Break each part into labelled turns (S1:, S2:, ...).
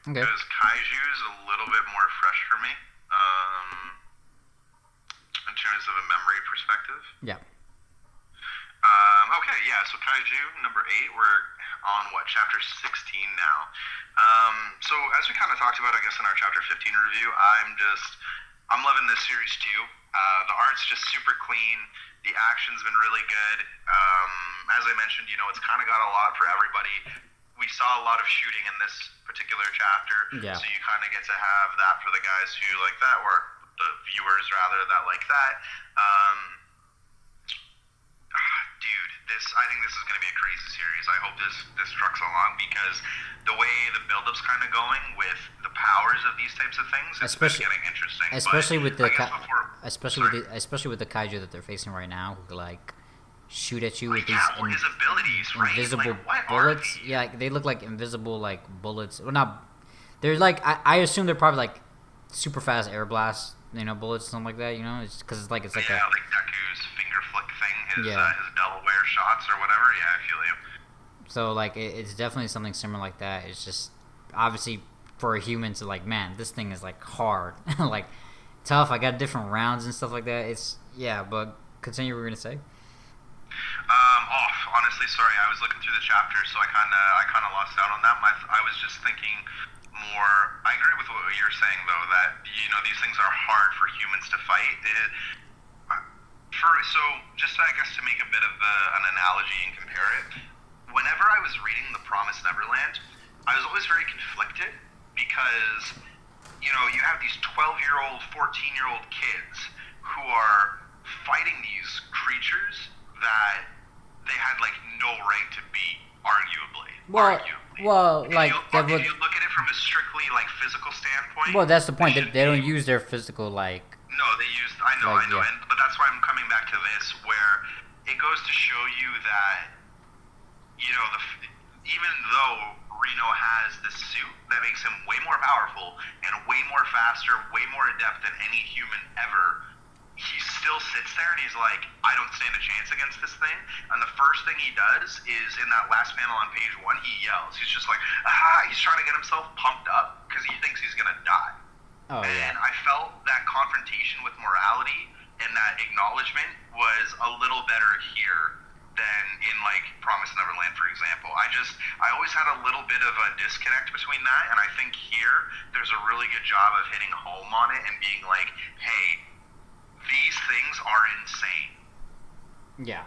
S1: Okay.
S2: because kaiju is a little bit more fresh for me, um, in terms of a memory perspective.
S1: Yeah.
S2: Okay, yeah. So kaiju number eight. We're on what, chapter 16 now. So as we kind of talked about, I guess in our chapter 15 review, I'm loving this series too. The art's just super clean. The action's been really good. As I mentioned, it's kind of got a lot for everybody. We saw a lot of shooting in this particular chapter,
S1: Yeah.
S2: so you kind of get to have that for the guys who like that, or the viewers rather that like that. Dude, I think this is going to be a crazy series. I hope this trucks along because the way the build-up's kind of going with the powers of these types of things, it's been
S1: Especially,
S2: getting interesting.
S1: especially with
S2: But
S1: the,
S2: I guess before, sorry.
S1: especially with the kaiju that they're facing right now, who like shoot at you
S2: Well,
S1: with these
S2: yeah, well, his abilities, right?
S1: invisible
S2: Like, what are
S1: bullets.
S2: these?
S1: Yeah, like, they look like invisible like bullets. Well, not. They're like I assume they're probably like super fast air blast, bullets, something like that. It's because it's like a
S2: Yeah, like Deku's finger flick thing,
S1: yeah.
S2: his Delaware shots or whatever. Yeah, I feel you.
S1: So like it's definitely something similar like that. It's just obviously for a human to like, man, this thing is like hard, like tough. I got different rounds and stuff like that. It's yeah, but continue. What we were gonna say.
S2: Honestly, sorry, I was looking through the chapters, so I kind of lost out on that. I was just thinking more. I agree with what you're saying, though, that these things are hard for humans to fight. So just I guess to make a bit of an analogy and compare it, whenever I was reading The Promised Neverland, I was always very conflicted because you have these 12-year-old, 14-year-old kids who are fighting these creatures that they had like no right to beat, arguably.
S1: Well,
S2: Arguably.
S1: well,
S2: If
S1: like that
S2: if
S1: would.
S2: you look at it from a strictly like physical standpoint,
S1: Well, that's the point.
S2: should
S1: They
S2: be.
S1: don't use their physical like
S2: No, they used. I know,
S1: like yeah.
S2: but that's why I'm coming back to this, where it goes to show you that even though Reno has this suit that makes him way more powerful and way more faster, way more adept than any human ever, he still sits there and he's like, I don't stand a chance against this thing. And the first thing he does is in that last panel on page 1, he yells. He's just like, ah, he's trying to get himself pumped up because he thinks he's gonna die.
S1: Oh
S2: And
S1: yeah.
S2: I felt that confrontation with morality and that acknowledgement was a little better here than in like Promised Neverland, for example. I always had a little bit of a disconnect between that, and I think here there's a really good job of hitting home on it and being like, hey, these things are insane.
S1: Yeah.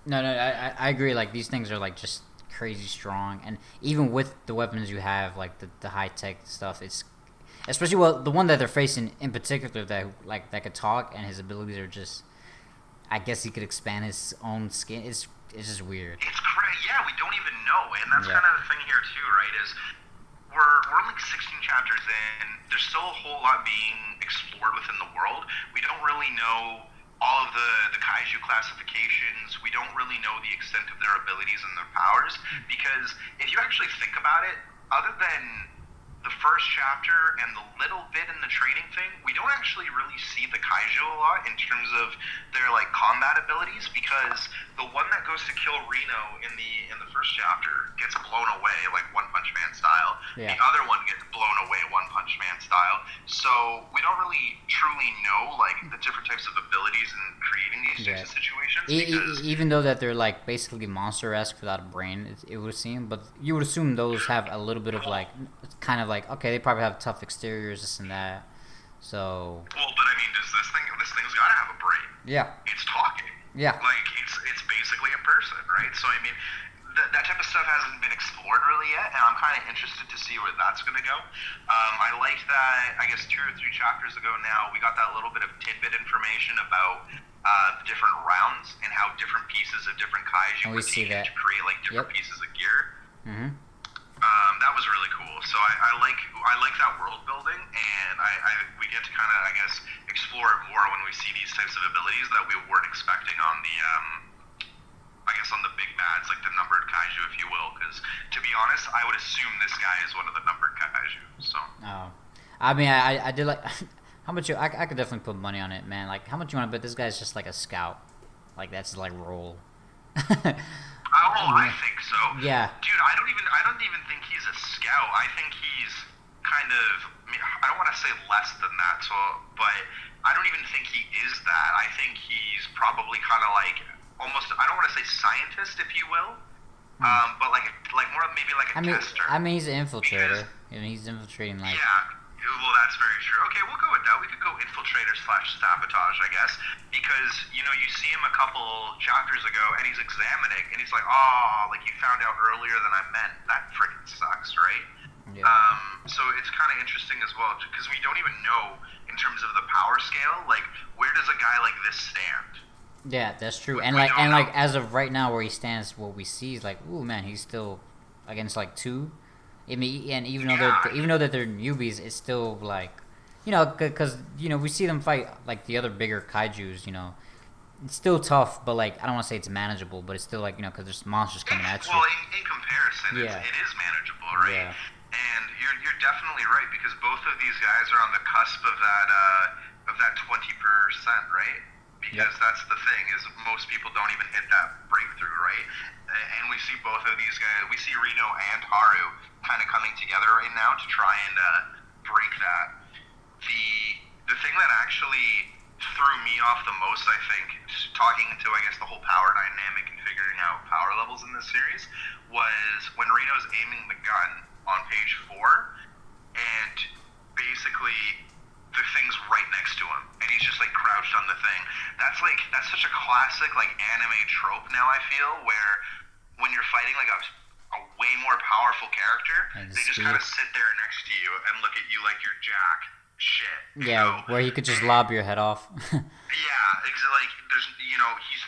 S1: No, I agree. Like these things are like just crazy strong, and even with the weapons you have, like the high tech stuff, it's especially the one that they're facing in particular that could talk, and his abilities are just. I guess he could expand his own skin. It's just weird.
S2: It's crazy. Yeah, we don't even know, and that's
S1: Yeah.
S2: kind of the thing here too, right? Is we're like 16 chapters in. There's still a whole lot being explored within the world. We don't really know all of the kaiju classifications. We don't really know the extent of their abilities and their powers because if you actually think about it, other than the first chapter and the little bit in the training thing, we don't actually really see the kaiju a lot in terms of their like combat abilities because the one that goes to kill Reno in the first chapter gets blown away like One Punch Man style.
S1: Yeah.
S2: The other one gets blown away One Punch Man style. So we don't really truly know like the different types of abilities in creating these types
S1: Yeah.
S2: of situations because
S1: Even though that they're like basically monster-esque without a brain, it would seem, but you would assume those have a little bit of like, kind of like, okay, they probably have tough exteriors, this and that. So
S2: well, but I mean, does this thing's got to have a brain?
S1: yeah,
S2: It's talking.
S1: yeah,
S2: Like it's basically a person, right? So I mean, that type of stuff hasn't been explored really yet, and I'm kind of interested to see where that's going to go. I liked that. I guess 2 or 3 chapters ago now, we got that little bit of tidbit information about different rounds and how different pieces of different kaiju
S1: and we
S2: were
S1: see
S2: taken
S1: that.
S2: to create like different
S1: Yep.
S2: pieces of gear.
S1: Mhm.
S2: That was really cool. So I like that world building, and we get to kind of I guess explore it more when we see these types of abilities that we weren't expecting on the I guess on the big bads, like the numbered kaiju, if you will. Because to be honest, I would assume this guy is one of the numbered kaiju. So
S1: Oh, I mean, I did like. How much I could definitely put money on it, man. Like, how much you want to bet this guy's just like a scout? Like that's like role.
S2: Oh, I think so.
S1: Yeah.
S2: Dude, I don't even think he's a scout. I think he's kind of, I don't want to say less than that, so, but I don't even think he is that. I think he's probably kind of like almost, I don't want to say scientist, if you will, but like more maybe like a tester.
S1: I mean, he's an infiltrator. And he's infiltrating like.
S2: Yeah, well, that's very true. Okay, we'll go with that. We could go infiltrator / sabotage, I guess, because you know you see him a couple chapters ago, and he's examining, and he's like, "Oh, like you found out earlier than I meant. That freaking sucks, right?"
S1: Yeah.
S2: So it's kind of interesting as well, because we don't even know in terms of the power scale, like where does a guy like this stand?
S1: Yeah, that's true. And like as of right now, where he stands, what we see is like, ooh man, he's still against like 2. I mean, and even though that they're newbies, it's still like, you know, because you know we see them fight like the other bigger kaiju's. You know, it's still tough, but like I don't want to say it's manageable, but it's still like, you know, because there's monsters coming at you.
S2: Well, in comparison, it is manageable, right?
S1: Yeah.
S2: And you're definitely right, because both of these guys are on the cusp of that 20%, right? Because that's the thing, is most people don't even hit that breakthrough, right? And we see both of these guys. We see Reno and Haru kind of coming together right now to try and break that. The thing that actually threw me off the most, I think, talking to, I guess, the whole power dynamic and figuring out power levels in this series, was when Reno's aiming the gun on page 4, and basically the thing's right next to him, and he's just like crouched on the thing. That's such a classic like anime trope now, I feel, where when you're fighting like a way more powerful character, they just kind of sit there next to you and look at you like you're jack shit.
S1: Yeah, you know? Where he could just lob your head off.
S2: Yeah, like there's, you know, he's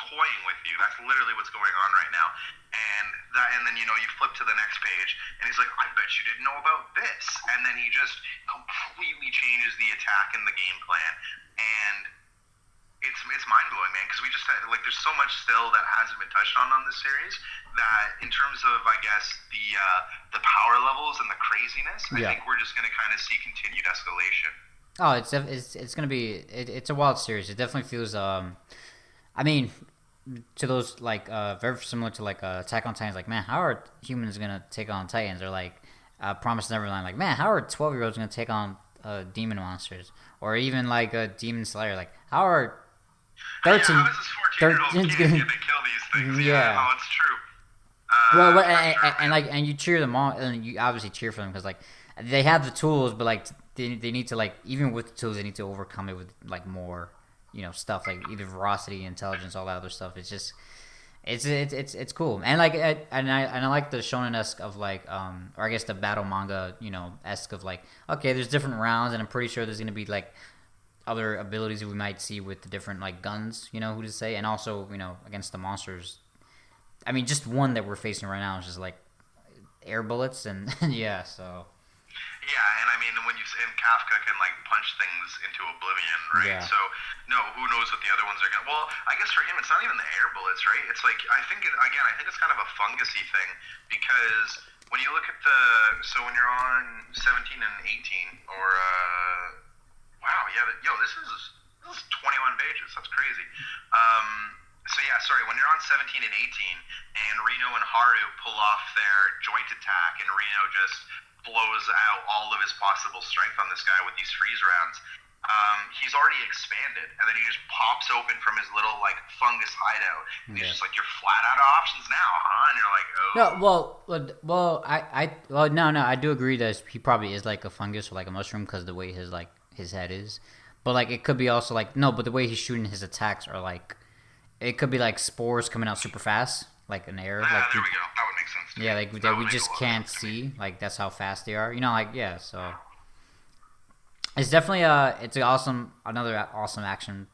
S2: toying with you. That's literally what's going on right now. And then, you know, you flip to the next page, and he's like, I bet you didn't know about this. And then he just completely changes the attack and the game plan. And it's mind-blowing, man, because we just had, like, there's so much still that hasn't been touched on this series, that in terms of, I guess, the power levels and the craziness, I think we're just going to kind of see continued escalation.
S1: Oh, it's going to be, it's a wild series. It definitely feels, I mean, to those, like, very similar to, like, Attack on Titans, like, man, how are humans going to take on Titans? Or, like, Promised Neverland, like, man, how are 12-year-olds going to take on demon monsters? Or even, like, a Demon Slayer, like, how are 13...
S2: how is this 14-year-old kid going to kill these things?
S1: Yeah.
S2: Oh, it's true.
S1: And you cheer them on, and you obviously cheer for them, because, like, they have the tools, but, like, they need to, like, even with the tools, they need to overcome it with, like, more, you know, stuff, like either veracity, intelligence, all that other stuff. It's just, it's cool, and like, I like the shonen-esque of, like, or I guess the battle manga, you know, esque of, like, okay, there's different rounds, and I'm pretty sure there's gonna be, like, other abilities that we might see with the different, like, guns, you know, who to say, and also, you know, against the monsters. I mean, just one that we're facing right now is just like air bullets, and yeah, so.
S2: Yeah, and I mean, and Kafka can, like, punch things into oblivion, right?
S1: Yeah.
S2: So, no, who knows what the other ones are going to... Well, I guess for him, it's not even the air bullets, right? It's like, I think it's kind of a fungusy thing, because when you look at so when you're on 17 and 18, or, wow, yeah, this is 21 pages. That's crazy. So yeah, sorry, when you're on 17 and 18, and Reno and Haru pull off their joint attack, and Reno just blows out all of his possible strength on this guy with these freeze rounds, he's already expanded, and then he just pops open from his little, like, fungus hideout, and he's just like, you're flat out of options now, huh? And you're like, oh.
S1: No, I do agree that he probably is like a fungus or like a mushroom, because the way his head is, but, like, it could be also, like, no, but the way he's shooting his attacks are, like, it could be like spores coming out super fast, like an air.
S2: There we go. That would make sense.
S1: Yeah, like that we just can't see. Like, that's how fast they are. You know, like, yeah. So it's definitely it's another awesome action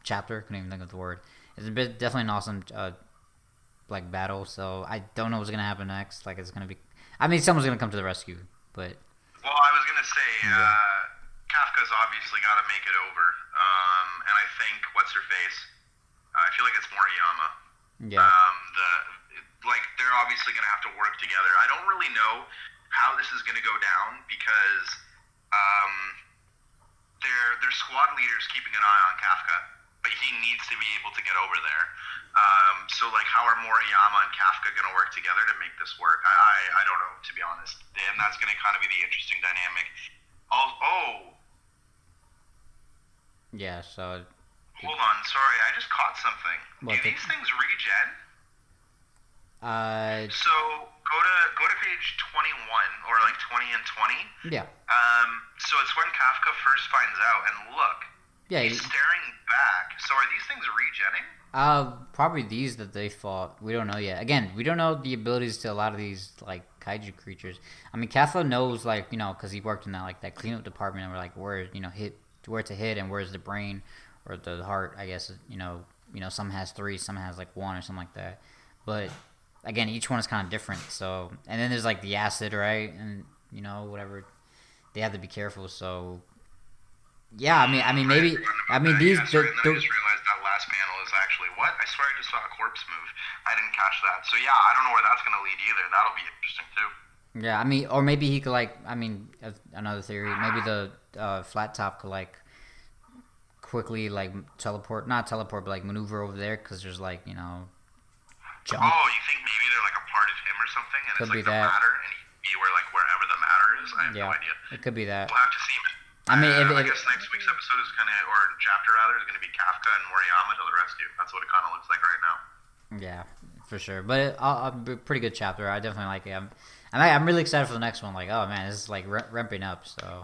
S1: chapter. Couldn't even think of the word. It's definitely an awesome like battle. So I don't know what's gonna happen next. Like, it's gonna be. I mean, someone's gonna come to the rescue, but.
S2: Well, I was gonna say Kafka's obviously got to make it over. And I think, what's her face? I feel like it's Moriyama.
S1: Yeah.
S2: They're obviously going to have to work together. I don't really know how this is going to go down, because their squad leader's keeping an eye on Kafka. but he needs to be able to get over there. So like, how are Moriyama and Kafka going to work together to make this work? I don't know, to be honest, and that's going to kind of be the interesting dynamic. Oh,
S1: Yeah. So.
S2: hold on, sorry, I just caught something.
S1: What,
S2: Do these things regen?
S1: Uh.
S2: So go to page 21 or like 20 and 20.
S1: Yeah.
S2: So it's when Kafka first finds out, and look,
S1: Yeah.
S2: he's staring back. So are these things regenning?
S1: Probably these that they fought. We don't know yet. Again, we don't know the abilities to a lot of these like kaiju creatures. I mean, Kafka knows, like, because he worked in that cleanup department, and we're like, where where to hit, and where's the brain or the heart. I guess some has 3, some has like 1 or something like that. But again, each one is kind of different. So, and then there's like the acid, right? And whatever, they have to be careful. So yeah, I mean maybe these
S2: yeah, sorry, and then I just realized that last panel is actually what? I swear I just saw a corpse move. I didn't catch that. So yeah, I don't know where that's gonna lead either. That'll be interesting too.
S1: Yeah, I mean, or maybe he could another theory. Maybe the flat top could quickly not teleport, but like maneuver over there because there's jump.
S2: Oh, you think maybe they're like a part of him or something, and
S1: Could
S2: it's
S1: be
S2: like the
S1: that.
S2: matter, and he'd be wherever the matter is? I have no idea.
S1: It could be that.
S2: We'll have to see, man.
S1: I mean,
S2: I guess next week's episode is or chapter rather, is gonna be Kafka and Moriyama to the rescue. That's what it kind of looks like right now.
S1: Yeah, for sure. But a pretty good chapter. I definitely like it. I'm really excited for the next one. Like, oh man, this is like ramping up. So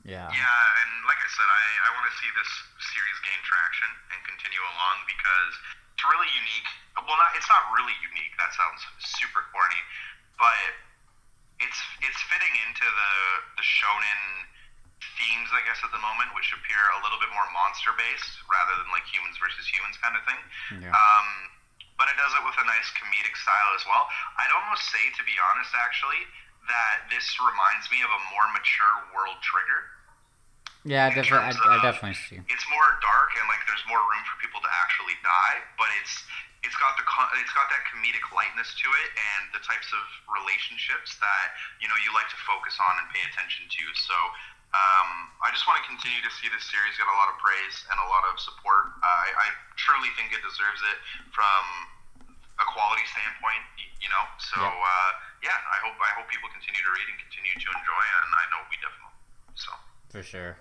S1: yeah.
S2: Yeah, and like I said, I want to see this series gain traction and continue along because it's really unique. Well, it's not really unique. That sounds super corny, but it's fitting into the shonen themes, I guess, at the moment, which appear a little bit more monster based rather than like humans versus humans kind of thing.
S1: Yeah.
S2: But it does it with a nice comedic style as well. I'd almost say, to be honest, actually, that this reminds me of a more mature World Trigger.
S1: Yeah, I definitely see.
S2: It's more dark and like there's more room for people to actually die, but it's got that comedic lightness to it and the types of relationships that you like to focus on and pay attention to. So I just want to continue to see this series get a lot of praise and a lot of support. I truly think it deserves it from a quality standpoint, So yeah, I hope people continue to read and continue to enjoy, and I know we definitely. So
S1: for sure.